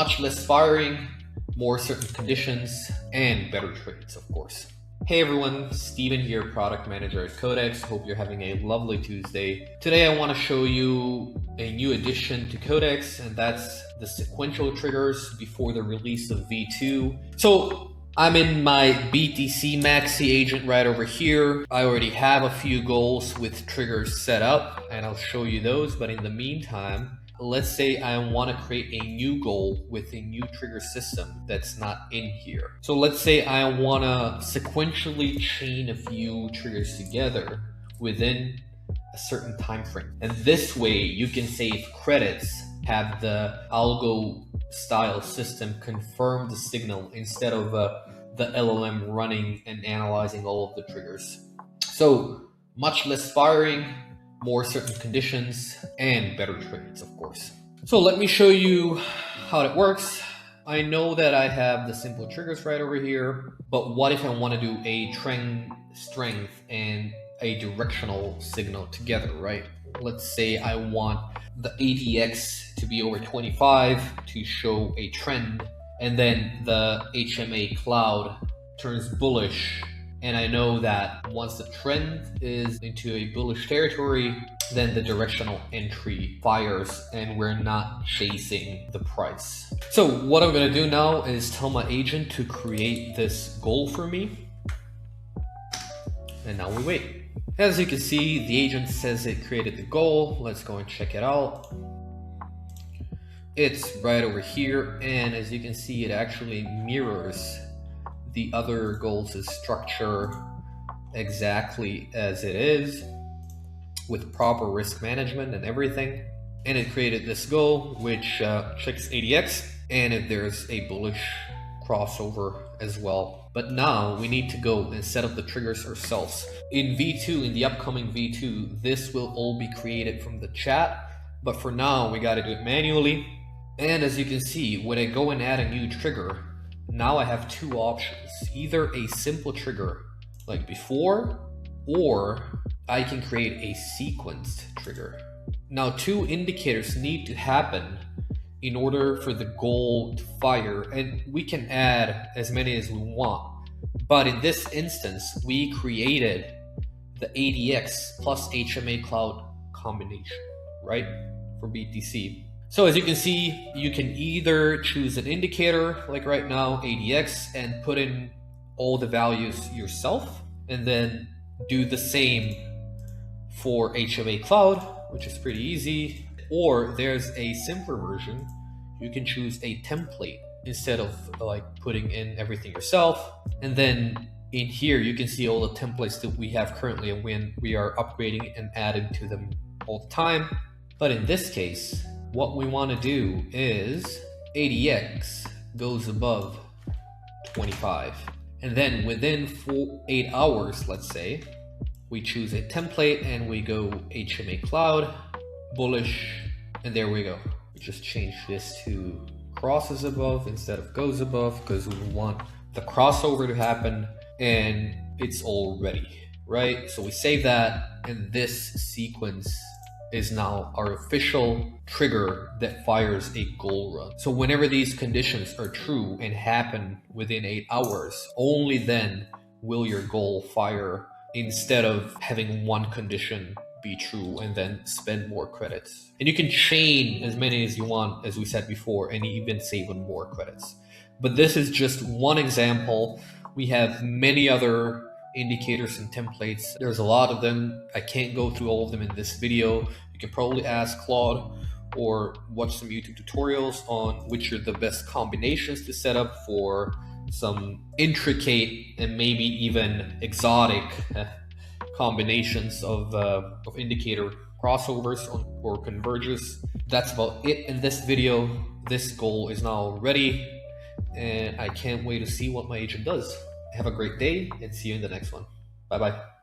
much less firing, more certain conditions, and better trades, of course. Hey everyone, Steven here, product manager at Cod3x. Hope you're having a lovely Tuesday. Today I want to show you a new addition to Cod3x, and that's the sequential triggers before the release of V2. So I'm in my BTC Maxi agent right over here. I already have a few goals with triggers set up, and I'll show you those. But in the meantime, let's say I want to create a new goal with a new trigger system that's not in here. So let's say I want to sequentially chain a few triggers together within a certain time frame. And this way you can save credits, have the algo style system confirm the signal instead of the LLM running and analyzing all of the triggers. So much less firing, more certain conditions, and better trades, of course. So let me show you how it works. I know that I have the simple triggers right over here, but what if I want to do a trend strength and a directional signal together, right? Let's say I want the ATX to be over 25 to show a trend, and then the HMA cloud turns bullish. And I know that once the trend is into a bullish territory, then the directional entry fires and we're not chasing the price. So what I'm gonna do now is tell my agent to create this goal for me. And now we wait. As you can see, the agent says it created the goal. Let's go and check it out. It's right over here. And as you can see, it actually mirrors the other goals' structure exactly as it is, with proper risk management and everything. And it created this goal which checks ADX, and if there's a bullish crossover as well. But now we need to go and set up the triggers ourselves. In V2, in the upcoming V2, this will all be created from the chat, but for now we got to do it manually. And as you can see, when I go and add a new trigger, now I have two options, either a simple trigger like before, or I can create a sequenced trigger. Now, two indicators need to happen in order for the goal to fire, and we can add as many as we want. But in this instance, we created the ADX plus HMA cloud combination, right, for BTC. So as you can see, you can either choose an indicator, like right now, ADX, and put in all the values yourself, and then do the same for HMA Cloud, which is pretty easy. Or there's a simpler version. You can choose a template instead of like putting in everything yourself. And then in here, you can see all the templates that we have currently and when we are upgrading and adding to them all the time. But in this case, what we want to do is ADX goes above 25. And then within 8 hours, let's say, we choose a template and we go HMA Cloud, bullish, and there we go. We just change this to crosses above instead of goes above because we want the crossover to happen, and it's all ready, right? So we save that, and this sequence is now our official trigger that fires a goal run. So whenever these conditions are true and happen within 8 hours, only then will your goal fire, instead of having one condition be true and then spend more credits. And you can chain as many as you want, as we said before, and even save on more credits. But this is just one example. We have many other indicators and templates. There's a lot of them. I can't go through all of them in this video. You can probably ask Claude or watch some YouTube tutorials on which are the best combinations to set up for some intricate and maybe even exotic combinations of indicator crossovers or converges. That's about it in this video. This goal is now ready, and I can't wait to see what my agent does. Have a great day and see you in the next one. Bye bye.